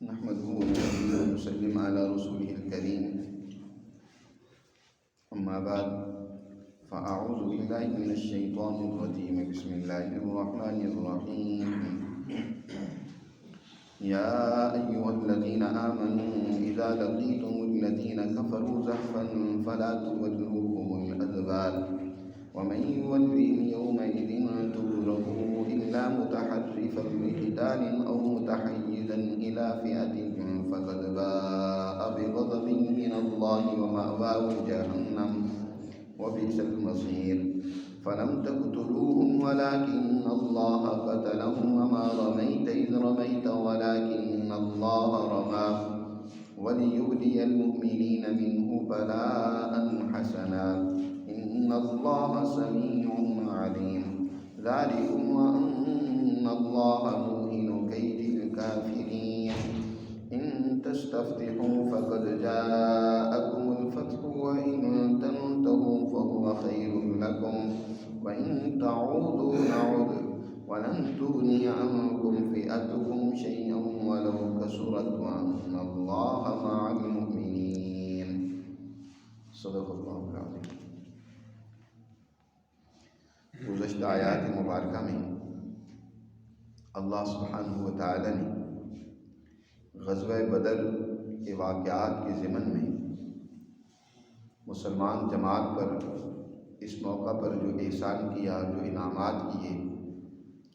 نحمده ونصلي ونسلم على رسوله الكريم. أما بعد فأعوذ بالله من الشيطان الرجيم. بسم الله الرحمن الرحيم. يا أيها الذين آمنوا إذا لقيتم الذين كفروا زحفا فلا تولوهم الأدبار ومن يولهم يومئذ دبره إلا متحرفا لقتال أو متحيزا إلى فئة فقد باء بغضب من الله ومأواه جهنم وبئس المصير. فلم تقتلوهم ولكن الله قتلهم وما رميت إذ رميت ولكن الله رمى وليبلي المؤمنين منه بلاء حسنا إن الله سميع عليم. ذلكم وأن الله موهن كيد الكافرين. إن تستفتحوا فقد جاءكم الفتح وإن تنتهوا فهو خير لكم وإن تعودوا نعد ولن تغني عنكم فئتكم شيئا ولو كثرت وأن الله مع المؤمنين. صدق اللہ العظیم. گزشتہ آیات مبارکہ میں اللہ سبحانہ و تعالی نے غزوہ بدر کے واقعات کے ضمن میں مسلمان جماعت پر اس موقع پر جو احسان کیا، جو انعامات کیے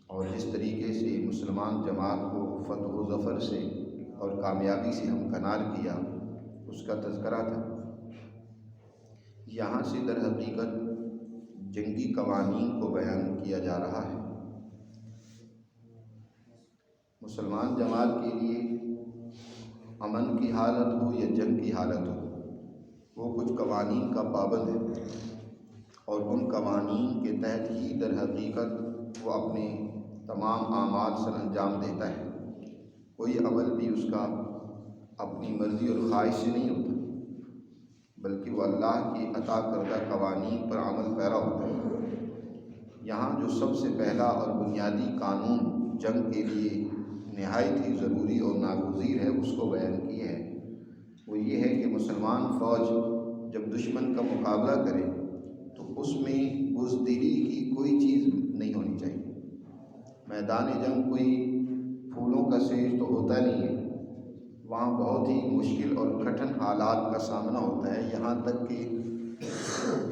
اور جس طریقے سے مسلمان جماعت کو فتح و ظفر سے اور کامیابی سے ہمکنار کیا، اس کا تذکرہ تھا. یہاں سے در حقیقت جنگی قوانین کو بیان کیا جا رہا ہے. مسلمان جماعت کے لیے امن کی حالت ہو یا جنگ کی حالت ہو، وہ کچھ قوانین کا پابند ہے اور ان قوانین کے تحت ہی در حقیقت وہ اپنے تمام اعمال سر انجام دیتا ہے. کوئی عمل بھی اس کا اپنی مرضی اور خواہش سے نہیں ہوتا، بلکہ وہ اللہ کی عطا کردہ قوانین پر عمل پیرا ہوتا ہے. یہاں جو سب سے پہلا اور بنیادی قانون جنگ کے لیے نہایت ہی ضروری اور ناگزیر ہے، اس کو بیان کیا ہے. وہ یہ ہے کہ مسلمان فوج جب دشمن کا مقابلہ کرے تو اس میں بزدلی کی کوئی چیز نہیں ہونی چاہیے. میدان جنگ کوئی پھولوں کا سیج تو ہوتا نہیں ہے، وہاں بہت ہی مشکل اور کٹھن حالات کا سامنا ہوتا ہے. یہاں تک کہ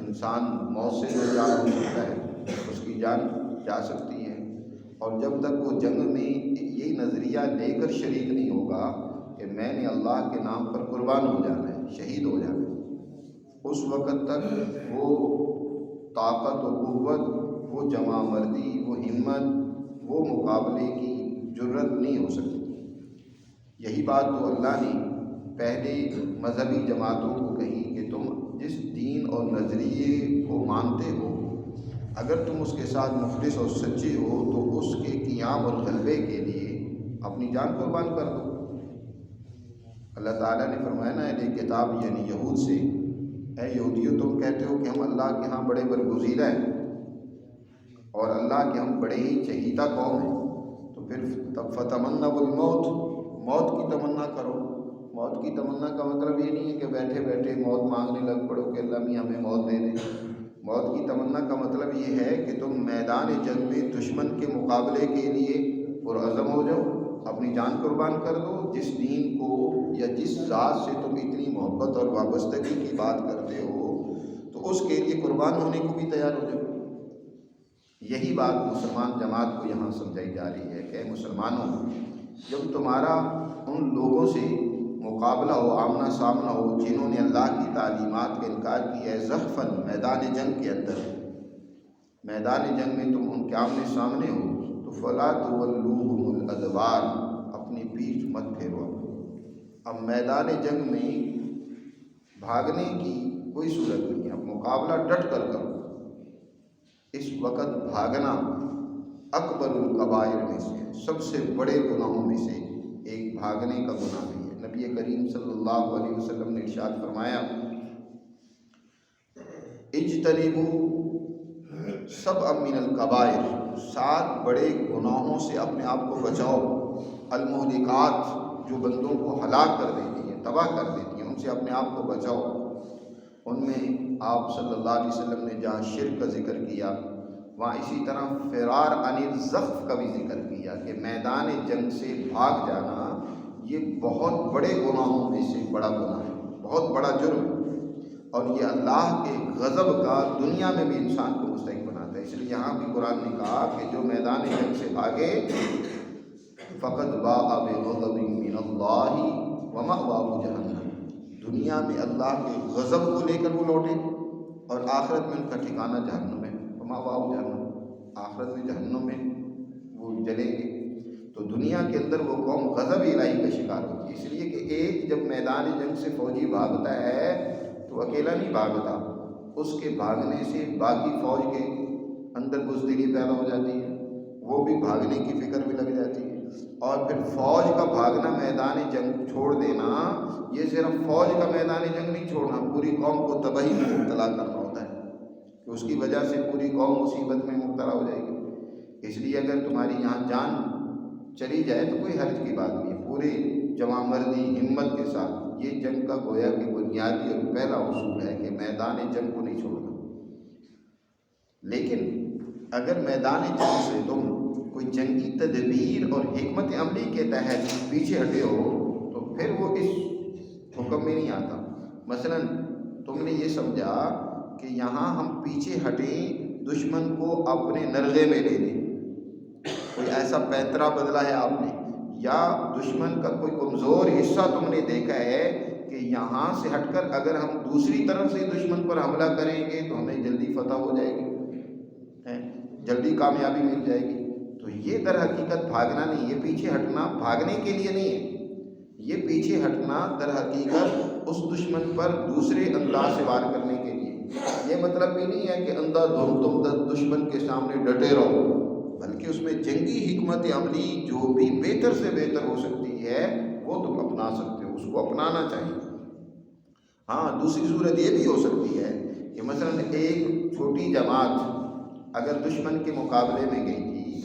انسان موت سے دو چار ہو سکتا ہے، اس کی جان جا سکتی ہے. اور جب تک وہ جنگ میں یہ نظریہ لے کر شریک نہیں ہوگا کہ میں نے اللہ کے نام پر قربان ہو جانا ہے، شہید ہو جانا ہے، اس وقت تک وہ طاقت و قوت، وہ جمع مردی، وہ ہمت، وہ مقابلے کی جرت نہیں ہو سکتی. یہی بات تو اللہ نے پہلے مذہبی جماعتوں کو کہی کہ تم جس دین اور نظریے کو مانتے ہو، اگر تم اس کے ساتھ مخلص اور سچے ہو تو اس کے قیام اور غلبے کے لیے اپنی جان قربان کر دو. اللہ تعالیٰ نے فرمایا نا اہل کتاب یعنی یہود سے، اے یہودیو تم کہتے ہو کہ ہم اللہ کے ہاں بڑے برگزیدہ ہیں اور اللہ کے ہم بڑے ہی چہیتا قوم ہیں، تو پھر فتمنوا الموت، موت کی تمنا کرو. موت کی تمنا کا مطلب یہ نہیں ہے کہ بیٹھے بیٹھے موت مانگنے لگ پڑو کہ اللہ میاں ہمیں موت دے دے. موت کی تمنا کا مطلب یہ ہے کہ تم میدان جنگ میں دشمن کے مقابلے کے لیے پرعزم ہو جاؤ، اپنی جان قربان کر دو. جس دین کو یا جس ذات سے تم اتنی محبت اور وابستگی کی بات کرتے ہو تو اس کے لیے قربان ہونے کو بھی تیار ہو جاؤ. یہی بات مسلمان جماعت کو یہاں سمجھائی جا رہی ہے کہ مسلمانوں، جب تمہارا ان لوگوں سے مقابلہ ہو، آمنا سامنا ہو جنہوں نے اللہ کی تعلیمات کا انکار کیا ہے، زحفاً میدان جنگ کے اندر، میدان جنگ میں تم ان کے آمنے سامنے ہو تو فلا تولوہم الادبار، اپنی پیٹھ مت پھیرو. اب میدان جنگ میں بھاگنے کی کوئی صورت نہیں ہے، اب مقابلہ ڈٹ کر کرو. اس وقت بھاگنا اکبر الکبائر میں سے، سب سے بڑے گناہوں میں سے ایک بھاگنے کا گناہ بھی ہے. نبی کریم صلی اللہ علیہ وسلم نے ارشاد فرمایا اجتنبوا سبع من الکبائر، 7 بڑے گناہوں سے اپنے آپ کو بچاؤ. المہلکات جو بندوں کو ہلاک کر دیتی ہیں، تباہ کر دیتی ہیں، ان سے اپنے آپ کو بچاؤ۔ ان میں آپ صلی اللہ علیہ وسلم نے جہاں شرک کا ذکر کیا، وہاں اسی طرح فرار عن الزحف کا بھی ذکر کیا کہ میدان جنگ سے بھاگ جانا یہ بہت بڑے گناہوں میں سے بڑا گناہ ہے، بہت بڑا جرم ہے، اور یہ اللہ کے غضب کا دنیا میں بھی انسان کو مستحق بناتا ہے۔ اس لیے یہاں بھی قرآن نے کہا کہ جو میدان جنگ سے بھاگے فقط باء بغضب من اللہ ومأواہ جہنم، دنیا میں اللہ کے غضب کو لے کر وہ لوٹے اور آخرت میں ان کا ٹھکانہ جہنم ہے، ومأواہ جہنم، آخرت میں جہنم میں وہ جلیں گے۔ تو دنیا کے اندر وہ قوم غضب الہی کا شکار ہوتی ہے، اس لیے کہ ایک جب میدان جنگ سے فوجی بھاگتا ہے تو اکیلا نہیں بھاگتا، اس کے بھاگنے سے باقی فوج کے اندر بزدلی پیدا ہو جاتی ہے، وہ بھی بھاگنے کی فکر بھی لگ جاتی ہے، اور پھر فوج کا بھاگنا، میدان جنگ چھوڑ دینا، یہ صرف فوج کا میدان جنگ نہیں چھوڑنا، پوری قوم کو تباہی میں مبتلا کرنا ہوتا ہے کہ اس کی وجہ سے پوری قوم مصیبت میں مبتلا ہو جائے گی۔ اس لیے اگر تمہاری یہاں جان چلی جائے تو کوئی حرج کی بات نہیں ہے، پورے جمع مردی ہمت کے ساتھ، یہ جنگ کا گویا کہ بنیادی اور پہلا اصول ہے کہ میدان جنگ کو نہیں چھوڑنا۔ لیکن اگر میدان جنگ سے تم کوئی جنگی تدبیر اور حکمت عملی کے تحت پیچھے ہٹے ہو تو پھر وہ اس حکم میں نہیں آتا۔ مثلا تم نے یہ سمجھا کہ یہاں ہم پیچھے ہٹیں، دشمن کو اپنے نرغے میں لے لیں، کوئی ایسا پیترا بدلا ہے آپ نے، یا دشمن کا کوئی کمزور حصہ تم نے دیکھا ہے کہ یہاں سے ہٹ کر اگر ہم دوسری طرف سے دشمن پر حملہ کریں گے تو ہمیں جلدی فتح ہو جائے گی، جلدی کامیابی مل جائے گی، تو یہ در حقیقت بھاگنا نہیں، یہ پیچھے ہٹنا بھاگنے کے لیے نہیں ہے، یہ پیچھے ہٹنا در حقیقت اس دشمن پر دوسرے انداز سے وار کرنے کے لیے۔ یہ مطلب بھی نہیں ہے کہ اندھا دھند تم دشمن کے سامنے ڈٹے رہو، بلکہ اس میں جنگی حکمت عملی جو بھی بہتر سے بہتر ہو سکتی ہے وہ تم اپنا سکتے ہو، اس کو اپنانا چاہیے۔ ہاں، دوسری صورت یہ بھی ہو سکتی ہے کہ مثلا ایک چھوٹی جماعت اگر دشمن کے مقابلے میں گئی تھی،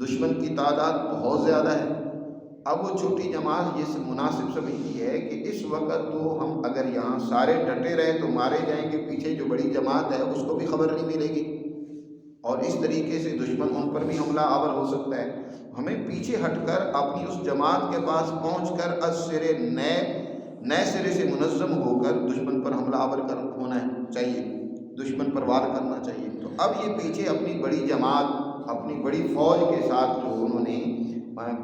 دشمن کی تعداد بہت زیادہ ہے، اب وہ چھوٹی جماعت یہ مناسب سمجھتی ہے کہ اس وقت تو ہم اگر یہاں سارے ڈٹے رہے تو مارے جائیں گے، پیچھے جو بڑی جماعت ہے اس کو بھی خبر نہیں ملے گی، اور اس طریقے سے دشمن ان پر بھی حملہ آور ہو سکتا ہے۔ ہمیں پیچھے ہٹ کر اپنی اس جماعت کے پاس پہنچ کر نئے سرے سے منظم ہو کر دشمن پر حملہ آور ہونا چاہیے، دشمن پر وار کرنا چاہیے۔ تو اب یہ پیچھے اپنی بڑی جماعت، اپنی بڑی فوج کے ساتھ جو انہوں نے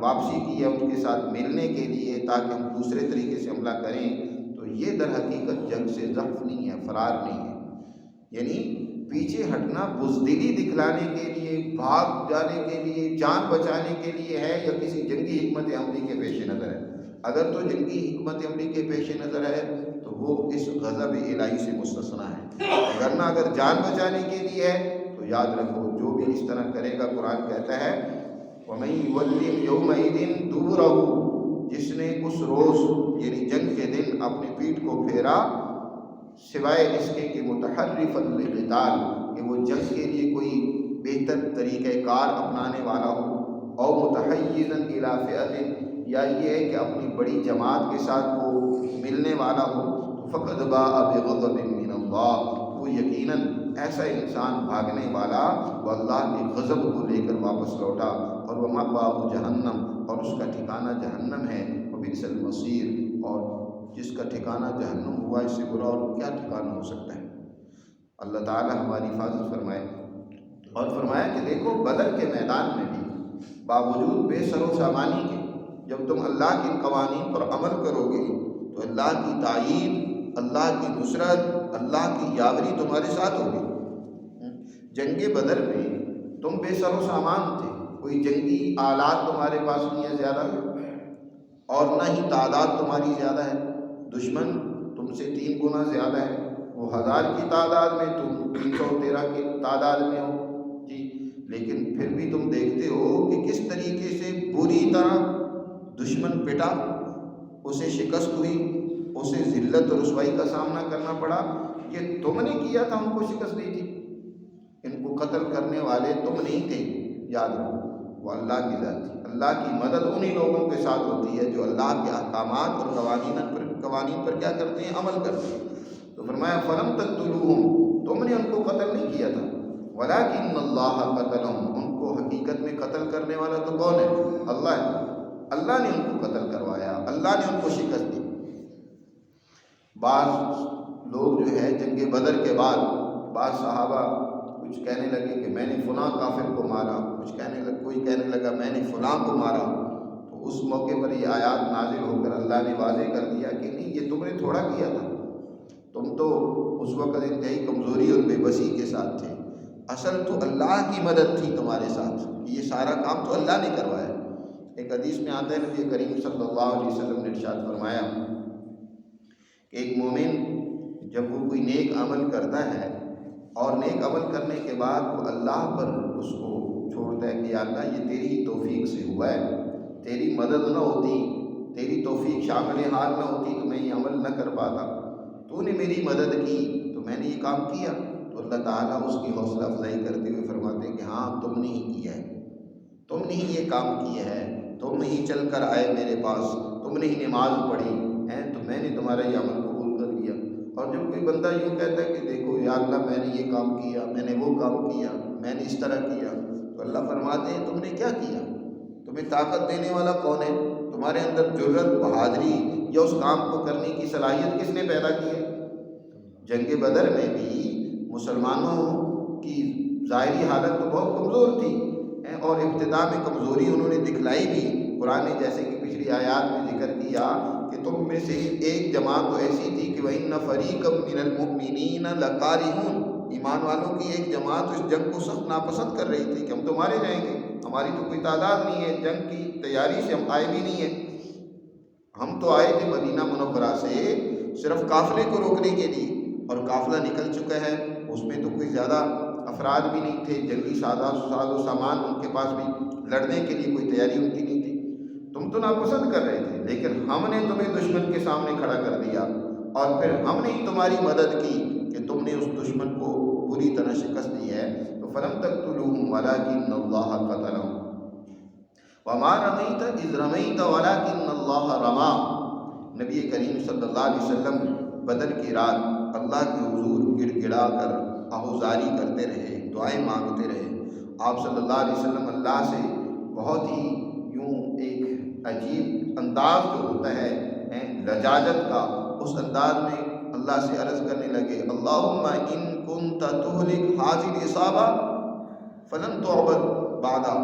واپسی کی ہے ان کے ساتھ ملنے کے لیے تاکہ ہم دوسرے طریقے سے حملہ کریں، تو یہ در حقیقت جنگ سے ضعف نہیں ہے، فرار نہیں ہے، یعنی پیچھے ہٹنا بزدلی دکھلانے کے لیے، بھاگ جانے کے لیے، جان بچانے کے لیے ہے یا کسی جنگی حکمت عملی کے پیش نظر ہے؟ اگر تو جنگی حکمت عملی کے پیش نظر ہے تو وہ اس غضب الہی سے مستثنیٰ ہے، ورنہ اگر جان بچانے کے لیے ہے تو یاد رکھو جو بھی اس طرح کرے گا، قرآن کہتا ہے وَمَن يُوَلِّهِمْ يَوْمَئِذٍ دُبُرَهُ، جس نے اس روز یعنی جنگ کے دن اپنی پیٹھ کو پھیرا، سوائے اس کے کہ متحرفا للقتال، کہ وہ جنگ کے لیے کوئی بہتر طریقہ کار اپنانے والا ہو، او متحیزا الی فئۃ، یا یہ ہے کہ اپنی بڑی جماعت کے ساتھ وہ ملنے والا ہو، تو فقد باء بغضب من اللہ، وہ یقیناً ایسا انسان بھاگنے والا وہ اللہ کے غضب کو لے کر واپس لوٹا، اور وہ مأواہ جہنم، اور اس کا ٹھکانہ جہنم ہے، وبئس المصیر، اور جس کا ٹھکانہ جہنم ہوا اس سے برا اور کیا ٹھکانہ ہو سکتا ہے۔ اللہ تعالی ہماری حفاظت فرمائے۔ اور فرمایا کہ دیکھو بدر کے میدان میں بھی باوجود بے سر و سامانی کے جب تم اللہ کے قوانین پر عمل کرو گے تو اللہ کی تائید، اللہ کی نصرت، اللہ کی یاوری تمہارے ساتھ ہوگی۔ جنگ بدر میں تم بے سر و سامان تھے، کوئی جنگی آلات تمہارے پاس نہیں ہے زیادہ، اور نہ ہی تعداد تمہاری زیادہ ہے، دشمن تم سے 3 گنا زیادہ ہے، وہ 1000 کی تعداد میں، تم 313 کی تعداد میں ہو جی، لیکن پھر بھی تم دیکھتے ہو کہ کس طریقے سے بری طرح دشمن پٹا، اسے شکست ہوئی، اسے ذلت اور رسوائی کا سامنا کرنا پڑا۔ یہ تم نے کیا تھا، ان کو شکست دی تھی، ان کو قتل کرنے والے تم نہیں تھے، یاد رکھو وہ اللہ کی ذات تھی، اللہ کی مدد انہی لوگوں کے ساتھ ہوتی ہے جو اللہ کے احکامات اور قوانین پر کیا کرتے ہیں؟ عمل کرتے ہیں۔ تو فرمایا فلم تقتلوہم، تم نے ان کو قتل نہیں کیا تھا، ولکن اللہ قتلہم، ان کو حقیقت میں قتل کرنے والا تو کون ہے؟ اللہ ہے۔ اللہ نے ان کو قتل کروایا، اللہ نے ان کو شکست دی۔ بعض لوگ جو ہے جنگ بدر کے بعد بعض صحابہ کچھ کہنے لگے کہ میں نے فلاں کافر کو مارا، کوئی کہنے لگا میں نے فلاں کو مارا، تو اس موقع پر یہ آیات نازل ہو کر اللہ نے واضح کر دیا کہ نہیں، یہ تم نے تھوڑا کیا تھا، تم تو اس وقت انتہائی کمزوری اور بے بسی کے ساتھ تھے، اصل تو اللہ کی مدد تھی تمہارے ساتھ، یہ سارا کام تو اللہ نے کروایا۔ ایک حدیث میں آتا ہے نبی کریم صلی اللہ علیہ وسلم نے ارشاد فرمایا کہ ایک مومن جب وہ کوئی نیک عمل کرتا ہے اور نیک عمل کرنے کے بعد وہ اللہ پر اس کو چھوڑتا ہے کہ یا اللہ یہ تیری ہی توفیق سے ہوا ہے، تیری مدد نہ ہوتی، تیری توفیق شامل حال نہ ہوتی تو میں یہ عمل نہ کر پاتا، تو نے میری مدد کی تو میں نے یہ کام کیا، تو اللہ تعالیٰ اس کی حوصلہ افزائی کرتے ہوئے فرماتے ہیں کہ ہاں تم نے ہی کیا ہے، تم نے ہی یہ کام کیا ہے، تم نے ہی چل کر آئے میرے پاس، تم نے ہی نماز پڑھی ہے، تو میں نے تمہارا یہ عمل قبول کر لیا۔ اور جب کوئی بندہ یوں کہتا ہے کہ دیکھو یا اللہ میں نے یہ کام کیا، میں نے وہ کام کیا، میں نے اس طرح کیا، تو اللہ فرماتے ہیں تم نے کیا کیا؟ تمہیں طاقت دینے والا کون ہے؟ تمہارے اندر جرت، بہادری یا اس کام کو کرنے کی صلاحیت کس نے پیدا کی ہے؟ جنگ بدر میں بھی مسلمانوں کی ظاہری حالت تو بہت کمزور تھی اور ابتدا میں کمزوری انہوں نے دکھلائی بھی۔ قرآن نے جیسے کہ پچھلی آیات میں ذکر کیا کہ تم میں سے ایک جماعت تو ایسی تھی کہ وَإِنَّ فَرِيقًا مِّنَ الْمُؤْمِنِينَ لَكَارِهُونَ، ایمان والوں کی ایک جماعت اس جنگ کو سخت ناپسند کر رہی تھی کہ ہم تو مارے جائیں گے، ہماری تو کوئی تعداد نہیں ہے، جنگ کی تیاری سے ہم آئے بھی نہیں ہیں، ہم تو آئے تھے مدینہ منورہ سے صرف قافلے کو روکنے کے لیے، اور قافلہ نکل چکا ہے، اس میں تو کوئی زیادہ افراد بھی نہیں تھے، جنگی ساز و سامان ان کے پاس بھی لڑنے کے لیے کوئی تیاری ان کی نہیں تھی، تم تو ناپسند کر رہے تھے، لیکن ہم نے تمہیں دشمن کے سامنے کھڑا کر دیا اور پھر ہم نے تمہاری مدد کی کہ تم نے اس دشمن کو پوری طرح شکست دی ہے۔ تو فلم تقتلوہم ولکن اللہ قتلہم وما رمیت اذ رمیت ولکن اللہ رما۔ نبی کریم صلی اللہ علیہ وسلم بدر کی رات اللہ کے حضور گڑ گڑا کر آہوزاری کرتے رہے، دعائیں مانگتے رہے۔ آپ صلی اللہ علیہ وسلم اللہ سے بہت ہی یوں ایک عجیب انداز جو ہوتا ہے لجاجت کا، اس انداز میں اللہ سے عرض کرنے لگے اللہم ان کنت تہلک ھذہ العصابہ فلن تعبد بعدا،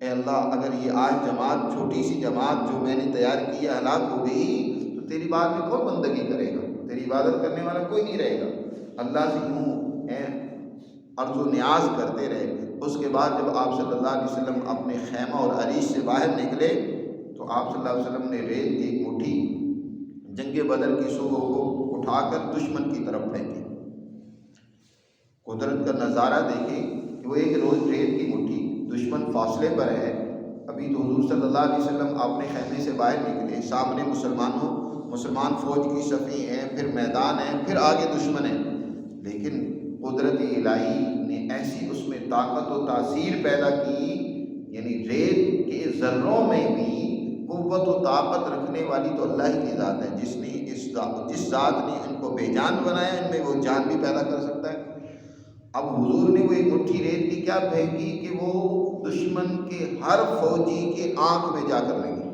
اے اللہ اگر یہ آج جماعت، چھوٹی سی جماعت جو میں نے تیار کی ہے ہلاک ہو گئی تو تیری بات میں کون بندگی کرے گا، تیری عبادت کرنے والا کوئی نہیں رہے گا۔ اللہ سے یوں عرض و نیاز کرتے رہے۔ اس کے بعد جب آپ صلی اللہ علیہ وسلم اپنے خیمہ اور عریش سے باہر نکلے تو آپ صلی اللہ علیہ وسلم نے ریت کی ایک مٹھی جنگ بدر کی صبح کو اٹھا کر دشمن کی طرف پھینکی۔ قدرت کا نظارہ دیکھیں کہ وہ ایک روز ریت کی مٹھی، دشمن فاصلے پر ہے، ابھی تو حضور صلی اللہ علیہ وسلم اپنے خیمے سے باہر نکلے، سامنے مسلمان فوج کی صفیں ہیں، پھر میدان ہے، پھر آگے دشمن ہے، لیکن قدرت الہی نے ایسی اس میں طاقت و تاثیر پیدا کی، یعنی ریت کے ذروں میں بھی قوت و طاقت رکھنے والی تو اللہ ہی کی ذات ہے، جس ذات نے ان کو بے جان بنایا ان میں وہ جان بھی پیدا کر سکتا ہے۔ اب حضور نے وہ ایک مٹھی ریت کی کیا پھینکی کہ وہ دشمن کے ہر فوجی کے آنکھ میں جا کر لگی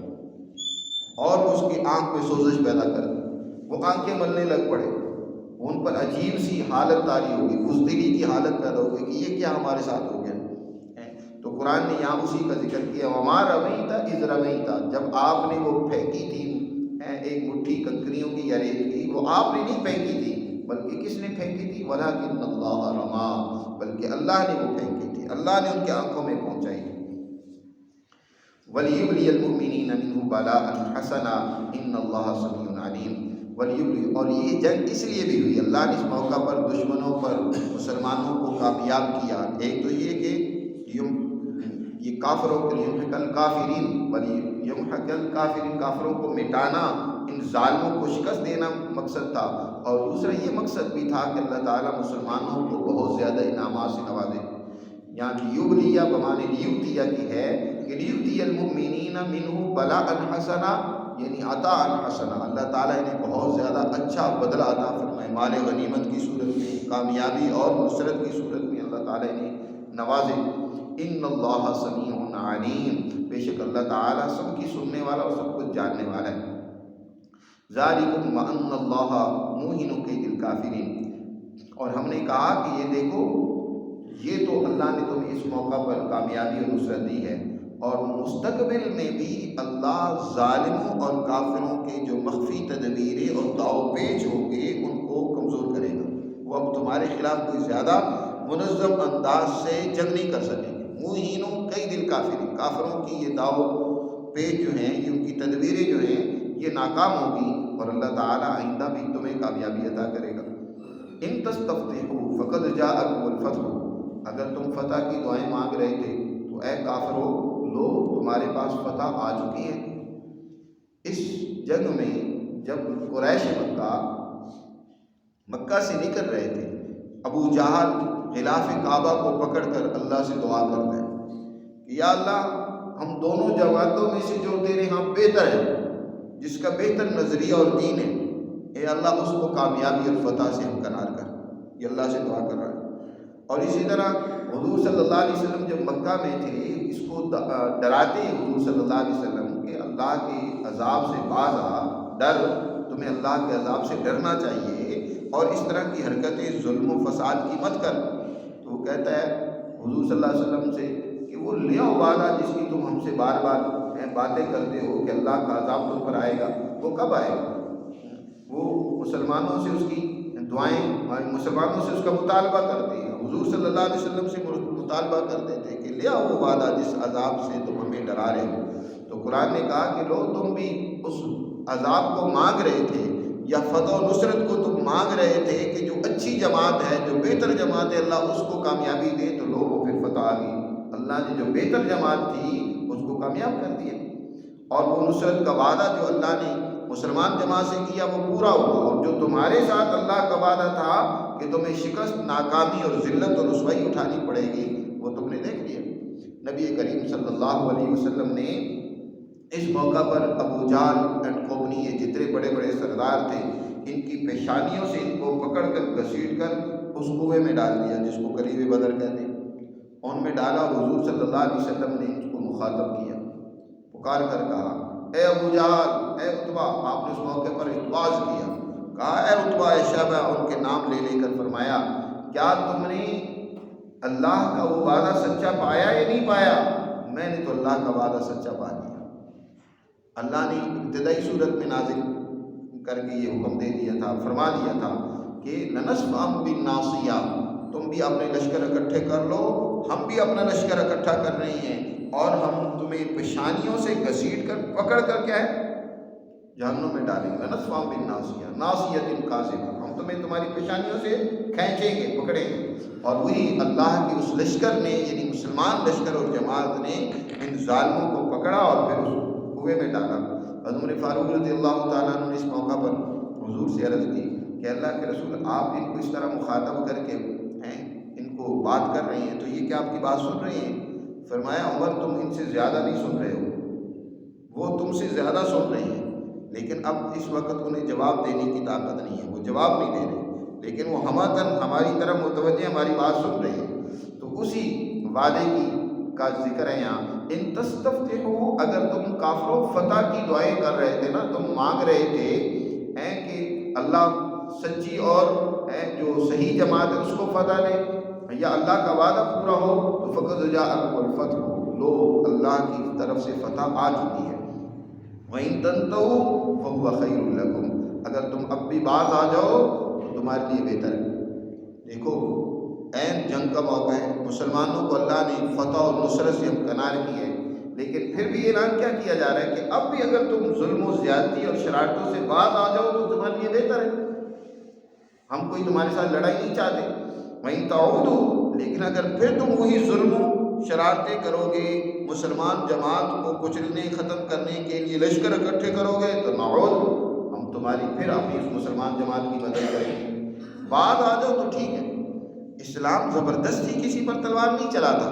اور اس کی آنکھ میں سوزش پیدا کر دی، وہ آنکھیں ملنے لگ پڑے، ان پر عجیب سی حالت طاری ہوگی، بزدلی کی حالت پیدا ہوگی کہ یہ کیا ہمارے ساتھ ہو گیا۔ تو قرآن نے یہاں اسی کا ذکر کیا وما رمیت اذ رمیت، جب آپ نے وہ پھینکی تھی ایک مٹھی کنکریوں کی یا ریت کی، وہ آپ نے نہیں پھینکی تھی بلکہ کس نے پھینکی تھی؟ ولکن اللہ رما، بلکہ اللہ نے وہ پھینکی تھی، اللہ نے ان کے آنکھوں میں پہنچائی تھی۔ وَلِيُبْلِيَ الْمُؤْمِنِينَ مِنْهُ بَلَاءً حَسَنًا إِنَّ اللَّهَ سَمِيعٌ عَلِيمٌ۔ وَلِيُبْلِيَ، اور یہ جنگ اس لیے بھی ہوئی، اللہ نے اس موقع پر دشمنوں پر مسلمانوں کو کامیاب کیا۔ ایک تو یہ کہ یہ کافروں کے لیمحق الکافرین، ولیمحق الکافرین، کافروں کو مٹانا، ان ظالموں کو شکست دینا مقصد تھا، اور دوسرا یہ مقصد بھی تھا کہ اللہ تعالیٰ مسلمانوں کو بہت زیادہ انعامات سے نوازے۔ یہاں لیوبلیہ بمانے لیوتیہ کی ہے کہ لیُؤْتِیَ الْمُؤْمِنِینَ مِنْهُ بَلَاءً حَسَنًا، یعنی عطاءً حسنا، اللہ تعالیٰ نے بہت زیادہ اچھا بدلہ عطا فرمائے، مال غنیمت کی صورت میں، کامیابی اور نصرت کی صورت میں اللہ تعالیٰ نے نوازے۔ ان اللہ سمیع علیم، بے شک اللہ تعالیٰ سب کی سننے والا اور سب کچھ جاننے والا ہے۔ ذالکم وان اللہ موہن کید الکافرین، اور ہم نے کہا کہ یہ دیکھو، یہ تو اللہ نے تمہیں اس موقع پر کامیابی اور نصرت دی ہے، اور مستقبل میں بھی اللہ ظالموں اور کافروں کے جو مخفی تدبیریں اور داؤ پیچ ہوں گے ان کو کمزور کرے گا۔ وہ اب تمہارے خلاف کوئی زیادہ منظم انداز سے جنگ نہیں کر سکیں گے۔ موہینوں کئی دل کافرین، کافروں کی یہ داؤ پیچ جو ہیں، یہ ان کی تدبیریں جو ہیں، یہ ناکام ہوگی، اور اللہ تعالیٰ آئندہ بھی تمہیں کامیابی عطا کرے گا۔ ان تستفتحوا فقد جاءکم الفتح، اگر تم فتح کی دعائیں مانگ رہے تھے تو اے کافرو، لو تمہارے پاس فتح آ چکی ہے۔ اس جنگ میں جب قریش مکہ سے نکل رہے تھے، ابو جہل غلاف کعبہ کو پکڑ کر اللہ سے دعا کرتا ہے کہ یا اللہ، ہم دونوں جماعتوں میں سے جو تیرے ہاں بہتر ہے، جس کا بہتر نظریہ اور دین ہے، اے اللہ اس کو کامیابی اور فتح سے ہمکنار کر۔ یہ اللہ سے دعا کر رہا ہے۔ اور اسی طرح حضور صلی اللہ علیہ وسلم جب مکہ میں تھے، اس کو ڈراتے ہیں حضور صلی اللہ علیہ وسلم کہ اللہ کے عذاب سے باز آ، ڈر، تمہیں اللہ کے عذاب سے ڈرنا چاہیے، اور اس طرح کی حرکتیں ظلم و فساد کی مت کر۔ تو وہ کہتا ہے حضور صلی اللہ علیہ وسلم سے کہ وہ لے آؤ وعدہ جس کی تم ہم سے بار بار باتیں کرتے ہو کہ اللہ کا عذاب تم پر آئے گا، وہ کب آئے گا؟ وہ مسلمانوں سے اس کی دعائیں، مسلمانوں سے اس کا مطالبہ کرتے ہیں، حضور صلی اللہ علیہ وسلم سے مطالبہ کرتے تھے کہ لے آؤ وہ وعدہ جس عذاب سے تم ہمیں ڈرا رہے ہو۔ تو قرآن نے کہا کہ لو تم بھی اس عذاب کو مانگ رہے تھے، یا فتح و نصرت کو تم مانگ رہے تھے کہ جو اچھی جماعت ہے، جو بہتر جماعت ہے، اللہ اس کو کامیابی دے، تو لو وہ پھر فتح آ گئی۔ اللہ نے جو بہتر جماعت تھی اس کو کامیاب کر دیا، اور وہ نصرت کا وعدہ جو اللہ نے مسلمان جماعت سے کیا وہ پورا ہوا، اور جو تمہارے ساتھ اللہ کا وعدہ تھا کہ تمہیں شکست، ناکامی اور ذلت اور رسوائی اٹھانی پڑے گی، وہ تم نے دیکھ لیا۔ نبی کریم صلی اللہ علیہ وسلم نے اس موقع پر ابو جہل اینڈ کمپنی، یہ جتنے بڑے بڑے سردار تھے، ان کی پیشانیوں سے ان کو پکڑ کر گھسیٹ کر اس کنویں میں ڈال دیا جس کو قلیب بدر کہتے ہیں۔ ان میں ڈالا، اور حضور صلی اللہ علیہ وسلم نے ان کو مخاطب کیا، پکار کر کہا اے ابو جہل، اے عتبہ، آپ نے اس موقع پر اعتراض کیا، کہا اے عتبہ، اے شیبہ، ان کے نام لے لے کر فرمایا کیا تم نے اللہ کا وہ وعدہ سچا پایا یا نہیں پایا؟ میں نے تو اللہ کا وعدہ سچا پا لیا۔ اللہ نے ابتدائی صورت میں نازل کر کے یہ حکم دے دیا تھا، فرما دیا تھا کہ لنسفعن بالناصیہ، تم بھی اپنے لشکر اکٹھے کر لو، ہم بھی اپنا لشکر اکٹھا کر رہے ہیں، اور ہم تمہیں پیشانیوں سے گھسیٹ کر پکڑ کر کیا ہے جہنم میں ڈالیں گے۔ لنسفعن بالناصیہ، ناصیۃ کاذبہ، ہم تمہیں تمہاری پیشانیوں سے کھینچیں گے، پکڑیں گے۔ اور وہی اللہ کے اس لشکر نے، یعنی مسلمان لشکر اور جماعت نے ان ظالموں کو پکڑا اور پھر اس کنویں میں ڈالا۔ عمر فاروق رضی اللہ تعالیٰ عنہ نے اس موقع پر حضور سے عرض کی کہ اللہ کے رسول، آپ ان کو اس طرح مخاطب کر کے ان کو بات کر رہے ہیں، تو یہ کیا آپ کی بات سن رہے ہیں؟ فرمایا عمر، تم ان سے زیادہ نہیں سن رہے ہو، وہ تم سے زیادہ سن رہے ہیں، لیکن اب اس وقت انہیں جواب دینے کی طاقت نہیں ہے، وہ جواب نہیں دے رہے، لیکن وہ ہماری طرف متوجہ، ہماری بات سن رہے ہیں۔ تو اسی وعدے کا ذکر ہے یہاں، ان تستفتحوا، اگر تم کافروں فتح کی دعائیں کر رہے تھے نا، تم مانگ رہے تھے کہ اللہ سچی اور جو صحیح جماعت ہے اس کو فتح دے، یا اللہ کا وعدہ پورا ہو، تو فقد جاءکم الفتح، لو اللہ کی طرف سے فتح آ چکی ہے۔ وَإِن تَنْتَهُوا فَهُوَ خَيْرٌ لَكُمْ، اگر تم اب بھی باز آ جاؤ تو تمہارے لیے بہتر ہے۔ دیکھو عین جنگ کا موقع ہے، مسلمانوں کو اللہ نے فتح اور نصرت سے ہمکنار کی ہے، لیکن پھر بھی اعلان کیا کیا جا رہا ہے کہ اب بھی اگر تم ظلم و زیادتی اور شرارتوں سے باز آ جاؤ تو تمہارے لیے بہتر ہے، ہم کوئی تمہارے ساتھ لڑائی نہیں چاہتے۔ وہیں تعودوا، لیکن اگر پھر تم وہی ظلم و شرارتیں کرو گے، مسلمان جماعت کو کچلنے، ختم کرنے کے لیے لشکر اکٹھے کرو گے، تو نعوذ، ہم تمہاری پھر اپنی اس مسلمان جماعت کی مدد کریں گے۔ باز آ جاؤ تو ٹھیک ہے۔ اسلام زبردستی کسی پر تلوار نہیں چلاتا،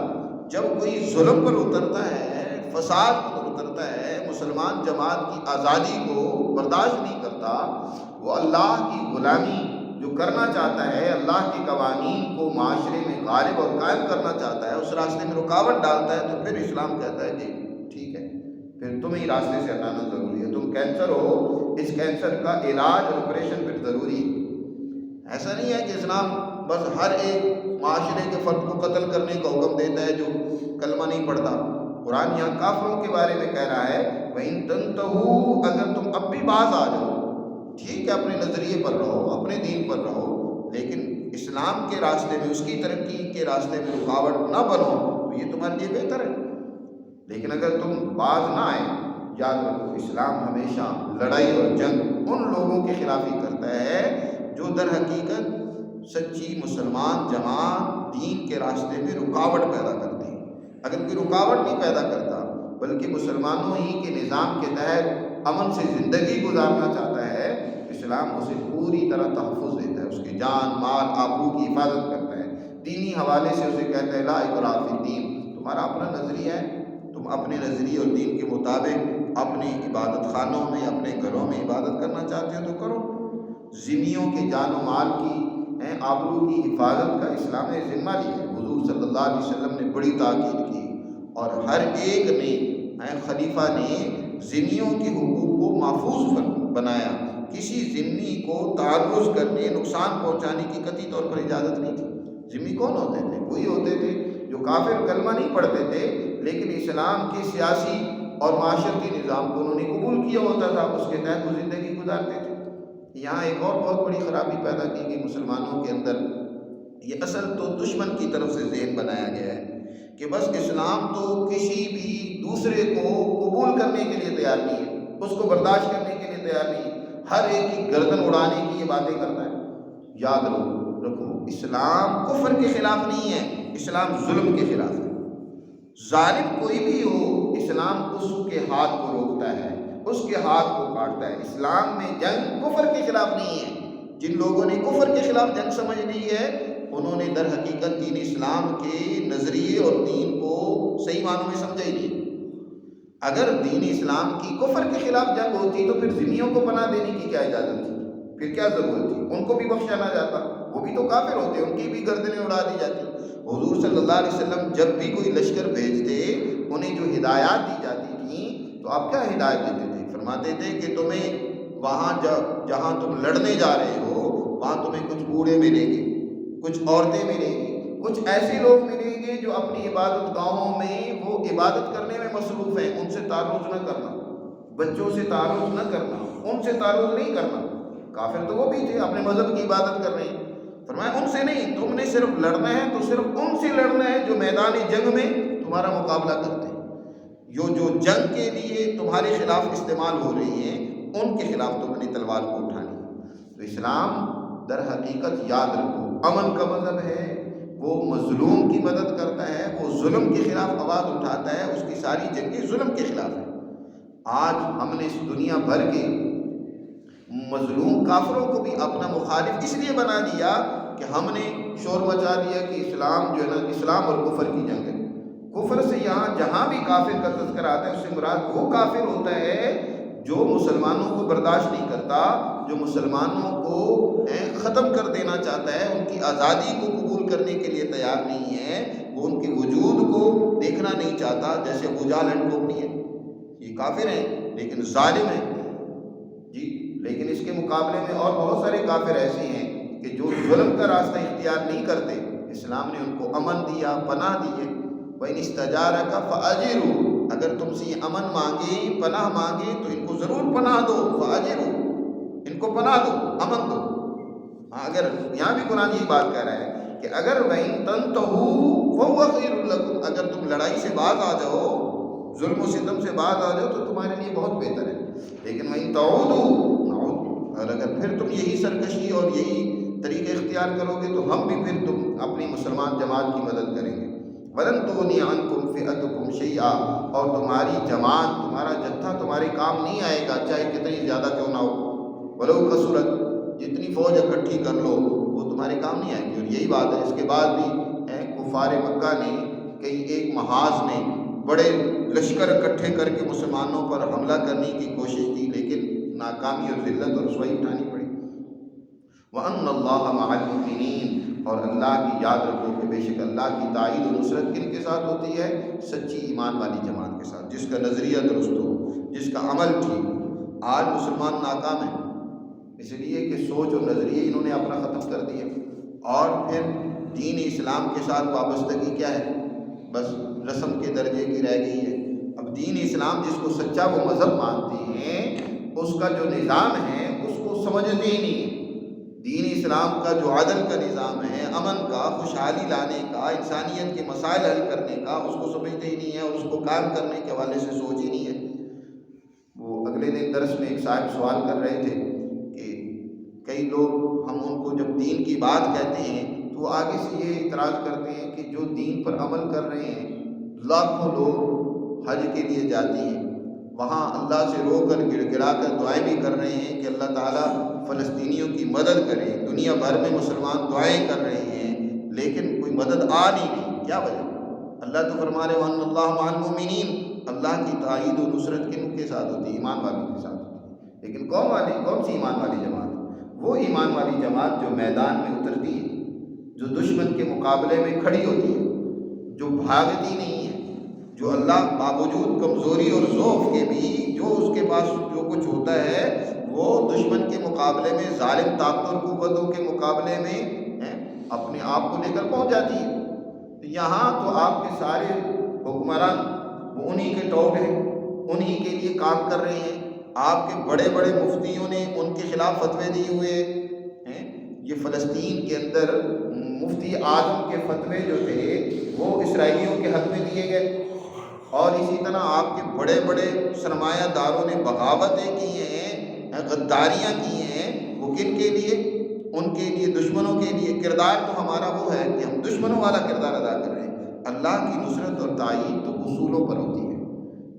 جب کوئی ظلم پر اترتا ہے، فساد کو اترتا ہے، مسلمان جماعت کی آزادی کو برداشت نہیں کرتا، وہ اللہ کی غلامی جو کرنا چاہتا ہے، اللہ کے قوانین کو معاشرے میں غالب اور قائم کرنا چاہتا ہے، اس راستے میں رکاوٹ ڈالتا ہے، تو پھر اسلام کہتا ہے کہ ٹھیک ہے، پھر تمہیں راستے سے ہٹانا ضروری ہے، تم کینسر ہو، اس کینسر کا علاج اور آپریشن پھر ضروری ہے۔ ایسا نہیں ہے کہ اسلام بس ہر ایک معاشرے کے فرد کو قتل کرنے کا حکم دیتا ہے جو کلمہ نہیں پڑھتا۔ قرآن یہاں کافروں کے بارے میں کہہ رہا ہے وَإِن تَنْتَهُوا، اگر تم اب بھی باز آ جاؤ، ٹھیک ہے اپنے نظریے پر رہو، اپنے دین پر رہو، لیکن اسلام کے راستے میں، اس کی ترقی کے راستے میں رکاوٹ نہ بنو، تو یہ تمہارے لیے بہتر ہے۔ لیکن اگر تم باز نہ آئے، یاد رکھو اسلام ہمیشہ لڑائی اور جنگ ان لوگوں کے خلاف ہی کرتا ہے جو در حقیقت سچی مسلمان جماعت دین کے راستے میں رکاوٹ پیدا کرتی ہے۔ اگر کوئی رکاوٹ نہیں پیدا کرتا بلکہ مسلمانوں ہی کے نظام کے تحت امن سے زندگی گزارنا چاہتا ہے، اسلام اسے پوری طرح تحفظ دیتا ہے، اس کی جان مال آبرو کی حفاظت کرتا ہے، دینی حوالے سے اسے کہتا ہے لا اکراہ فی الدین، تمہارا اپنا نظریہ ہے، تم اپنے نظریے اور دین کے مطابق اپنی عبادت خانوں میں، اپنے گھروں میں عبادت کرنا چاہتے ہو تو کرو۔ ذمیوں کے جان و مال کی آبرو کی حفاظت کا اسلام نے ذمہ لیا ہے۔ حضور صلی اللہ علیہ وسلم نے بڑی تاکید کی، اور ہر ایک نے خلیفہ نے ذمیوں کے حقوق کو محفوظ بنایا، کسی ذمی کو تعرض کرنے، نقصان پہنچانے کی قطعی طور پر اجازت نہیں تھی۔ ذمی کون ہوتے تھے؟ وہی ہوتے تھے جو کافر کلمہ نہیں پڑھتے تھے لیکن اسلام کے سیاسی اور معاشرتی نظام کو انہوں نے قبول کیا ہوتا تھا، اس کے تحت وہ زندگی گزارتے تھے۔ یہاں ایک اور بہت بڑی خرابی پیدا کی گئی مسلمانوں کے اندر، یہ اصل تو دشمن کی طرف سے ذہن بنایا گیا ہے کہ بس اسلام تو کسی بھی دوسرے کو قبول کرنے کے لیے تیار نہیں ہے، اس کو برداشت کرنے کے لیے تیار نہیں ہے، ہر ایک کی گردن اڑانے کی یہ باتیں کرتا ہے۔ یاد رکھو اسلام کفر کے خلاف نہیں ہے، اسلام ظلم کے خلاف ہے۔ ظالم کوئی بھی ہو، اسلام اس کے ہاتھ کو روکتا ہے، اس کے ہاتھ کو کاٹتا ہے۔ اسلام میں جنگ کفر کے خلاف نہیں ہے۔ جن لوگوں نے کفر کے خلاف جنگ سمجھ لی ہے انہوں نے در حقیقت دین اسلام کے نظریے اور دین کو صحیح معنوں میں سمجھا ہی نہیں۔ اگر دین اسلام کی کفر کے خلاف جنگ ہوتی تو پھر ذمیوں کو پناہ دینے کی کیا اجازت تھی؟ پھر کیا ضرورت تھی؟ ان کو بھی بخشا نہ جاتا، وہ بھی تو کافر ہوتے، ان کی بھی گردنیں اڑا دی جاتی۔ حضور صلی اللہ علیہ وسلم جب بھی کوئی لشکر بھیجتے، انہیں جو ہدایات دی جاتی تھیں، تو آپ کیا ہدایت دیتے تھے؟ فرماتے تھے کہ تمہیں وہاں جہاں تم لڑنے جا رہے ہو وہاں تمہیں کچھ بوڑھے ملیں گے، کچھ عورتیں ملیں گی، کچھ ایسے لوگ ملیں گے جو اپنی عبادت گاہوں میں وہ عبادت کرنے میں مصروف ہیں، ان سے تعرض نہ کرنا، بچوں سے تعرض نہ کرنا، ان سے تعرض نہیں کرنا۔ کافر تو وہ بھی تھے، اپنے مذہب کی عبادت کر رہے ہیں۔ فرمایا ان سے نہیں، تم نے صرف لڑنا ہے تو صرف ان سے لڑنا ہے جو میدان جنگ میں تمہارا مقابلہ کرتے ہیں، جو جنگ کے لیے تمہارے خلاف استعمال ہو رہی ہیں، ان کے خلاف تم نے تلوار کو اٹھانی۔ تو اسلام در حقیقت یاد رکھو امن کا مذہب ہے، وہ مظلوم کی مدد کرتا ہے، وہ ظلم کے خلاف آواز اٹھاتا ہے، اس کی ساری جنگیں ظلم کے خلاف ہیں۔ آج ہم نے اس دنیا بھر کے مظلوم کافروں کو بھی اپنا مخالف اس لیے بنا دیا کہ ہم نے شور مچا دیا کہ اسلام جو ہے نا، اسلام اور کفر کی جنگ ہے۔ کفر سے یہاں جہاں بھی کافر کا تذکرہ آتا ہے اس سے مراد وہ کافر ہوتا ہے جو مسلمانوں کو برداشت نہیں کرتا، جو مسلمانوں کو ختم کر دینا چاہتا ہے، ان کی آزادی کو قبول کرنے کے لیے تیار نہیں ہے، وہ ان کے وجود کو دیکھنا نہیں چاہتا، جیسے ابو جہل اینڈ کمپنی ہے، یہ کافر ہیں لیکن ظالم ہیں جی۔ لیکن اس کے مقابلے میں اور بہت سارے کافر ایسے ہیں کہ جو ظلم کا راستہ اختیار نہیں کرتے، اسلام نے ان کو امن دیا، پناہ دی ہے۔ وَإِنِ اسْتَجَارَكَ فَأَجِرُوا، اگر تم سے امن مانگے، پناہ مانگے تو ان کو ضرور پناہ دو، فَأَجِرُوا، ان کو پناہ دو، امن دو۔ اگر یہاں بھی قرآن یہی بات کہہ رہا ہے کہ اگر وَإِن تَنْتَهُوا فَهُوَ خَيْرٌ لَكُمْ، اگر تم لڑائی سے باز آ جاؤ، ظلم و ستم سے باز آ جاؤ تو تمہارے لیے بہت بہتر ہے۔ لیکن وَإِن تَعُودُوا، اور اگر پھر تم یہی سرکشی اور یہی طریقے اختیار کرو گے تو ہم بھی پھر تم اپنی مسلمان جماعت کی مدد کریں گے۔ وَلَن تُغْنِيَ عَنْكُمْ فِئَتُكُمْ شَيْئًا، اور تمہاری جماعت، تمہارا جتھا تمہارے کام نہیں آئے گا، چاہے کتنی زیادہ کیوں نہ ہو۔ وَلَوْ كَثُرَتْ، جتنی فوج اکٹھی کر لو وہ تمہارے کام نہیں آئے گی۔ اور یہی بات ہے، اس کے بعد بھی کفار مکہ نے کئی ایک محاذ نے بڑے لشکر اکٹھے کر کے مسلمانوں پر حملہ کرنے کی کوشش کی، لیکن ناکامی اور ذلت اور رسوائی اٹھانی پڑی۔ وَأَنَّ اللَّهَ مَعَ الْمُؤْمِنِينَ، اور اللہ کی یاد رکھو کہ بے شک اللہ کی تائید و نصرت کن کے ساتھ ہوتی ہے؟ سچی ایمان والی جماعت کے ساتھ، جس کا نظریہ درست ہو، جس کا عمل ٹھیک ہو۔ آج مسلمان ناکام ہیں اس لیے کہ سوچ اور نظریے انہوں نے اپنا ختم کر دیا، اور پھر دین اسلام کے ساتھ وابستگی کیا ہے؟ بس رسم کے درجے کی رہ گئی ہے۔ اب دین اسلام جس کو سچا وہ مذہب مانتے ہیں، اس کا جو نظام ہے اس کو سمجھتے ہی نہیں ہیں۔ دین اسلام کا جو عدل کا نظام ہے، امن کا، خوشحالی لانے کا، انسانیت کے مسائل حل کرنے کا، اس کو سمجھتے ہی نہیں ہے، اور اس کو قائم کرنے کے حوالے سے سوچ ہی نہیں ہے۔ وہ اگلے دن درس میں ایک صاحب سوال کر رہے تھے کہ کئی لوگ ہم ان کو جب دین کی بات کہتے ہیں تو آگے سے یہ اعتراض کرتے ہیں کہ جو دین پر عمل کر رہے ہیں، لاکھوں لوگ حج کے لیے جاتے ہیں، وہاں اللہ سے رو کر گڑ گڑا کر دعائیں بھی کر رہے ہیں کہ اللہ تعالیٰ فلسطینیوں کی مدد کرے، دنیا بھر میں مسلمان دعائیں کر رہے ہیں، لیکن کوئی مدد آ نہیں رہی۔ کیا وجہ؟ اللہ تو فرما رہے وَأَنَّ اللَّهَ مَعَ الْمُؤْمِنِينَ، اللہ کی تائید و نصرت کن کے ساتھ ہوتی ہے؟ ایمان والوں کے ساتھ ہوتی ہے۔ لیکن کون سی ایمان والی جماعت؟ وہ ایمان والی جماعت جو میدان میں اترتی ہے، جو دشمن کے مقابلے میں کھڑی ہوتی ہے، جو بھاگتی نہیں ہے، جو اللہ باوجود کمزوری اور ضعف کے بھی جو اس کے پاس جو کچھ ہوتا ہے وہ دشمن کے مقابلے میں، ظالم طاقتور قوتوں کے مقابلے میں اپنے آپ کو لے کر پہنچ جاتی ہے۔ یہاں تو آپ کے سارے حکمران وہ انہی کے ٹوٹ ہیں، انہی کے لیے کام کر رہے ہیں۔ آپ کے بڑے بڑے مفتیوں نے ان کے خلاف فتوے دیے ہوئے ہیں۔ یہ فلسطین کے اندر مفتی اعظم کے فتوے جو تھے وہ اسرائیلیوں کے حق میں دیے گئے، اور اسی طرح آپ کے بڑے بڑے سرمایہ داروں نے بغاوتیں کی ہیں، غداریاں کی ہیں، وہ کن کے لیے؟ ان کے لیے، دشمنوں کے لیے۔ کردار تو ہمارا وہ ہے کہ ہم دشمنوں والا کردار ادا کر رہے ہیں۔ اللہ کی نصرت اور تائید تو اصولوں پر ہوتی ہے،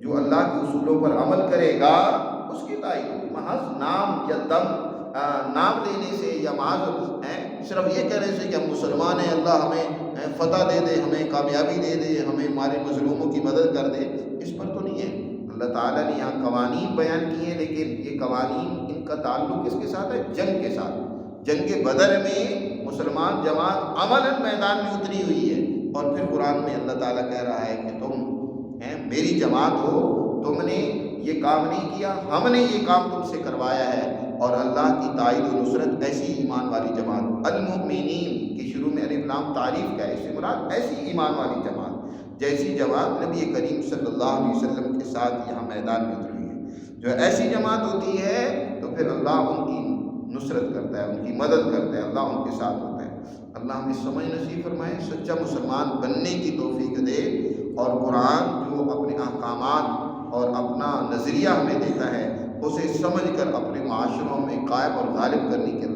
جو اللہ کے اصولوں پر عمل کرے گا اس کی تائید ہوگی۔ محض نام یا نام لینے سے، یا محض صرف یہ کہنے سے کہ ہم مسلمان ہیں، اللہ ہمیں فتح دے دے، ہمیں کامیابی دے دے، ہمیں ہمارے مظلوموں کی مدد کر دے، اس پر تو نہیں ہے۔ اللہ تعالیٰ نے یہاں قوانین بیان کیے ہیں، لیکن یہ قوانین، ان کا تعلق کس کے ساتھ ہے؟ جنگ کے ساتھ۔ جنگ بدر میں مسلمان جماعت عملاً میدان میں اتری ہوئی ہے، اور پھر قرآن میں اللہ تعالیٰ کہہ رہا ہے کہ تم میری جماعت ہو، تم نے یہ کام نہیں کیا، ہم نے یہ کام تم سے کروایا ہے۔ اور اللہ کی تائید و نصرت ایسی ایمان والی جماعت، المؤمنین کی شروع میں الف لام تعریف کا ہے، اس سے مراد ایسی ایمان والی جماعت جیسی جماعت نبی کریم صلی اللہ علیہ وسلم کے ساتھ یہاں میدان میں اتری ہے۔ جو ایسی جماعت ہوتی ہے تو پھر اللہ ان کی نصرت کرتا ہے، ان کی مدد کرتا ہے، اللہ ان کے ساتھ ہوتا ہے۔ اللہ ہمیں سمجھ نصیب فرمائے، سچا مسلمان بننے کی توفیق دے، اور قرآن جو اپنے احکامات اور اپنا نظریہ ہمیں دیتا ہے اسے سمجھ کر اپنے معاشروں میں قائم اور غالب کرنے کی